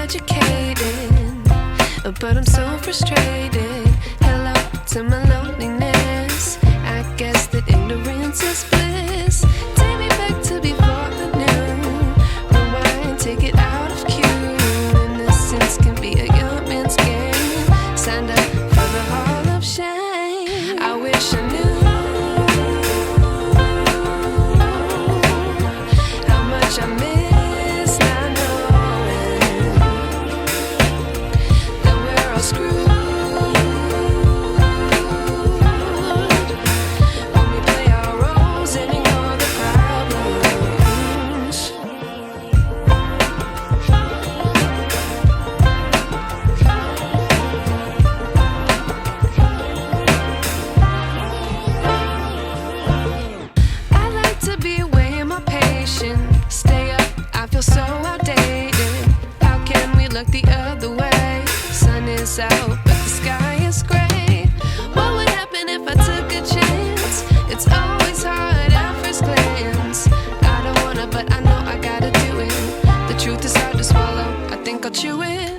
educated, but I'm so frustrated. Hello to my loneliness. I guess that ignorance is bliss. Take me back to before the noon. Rewind, take it out of cue. Innocence can be a young man's game. Signed up for the hall of shame. I wish I knew how much I miss not knowing that we're all screwed when we play our roles and ignore the problems. I like to be away in my patience. Stay up, I feel so outdated. How can we look the other way? Sun is out, but the sky is gray. What would happen if I took a chance? It's always hard at first glance. I don't wanna, but I know I gotta do it. The truth is hard to swallow, I think I'll chew it.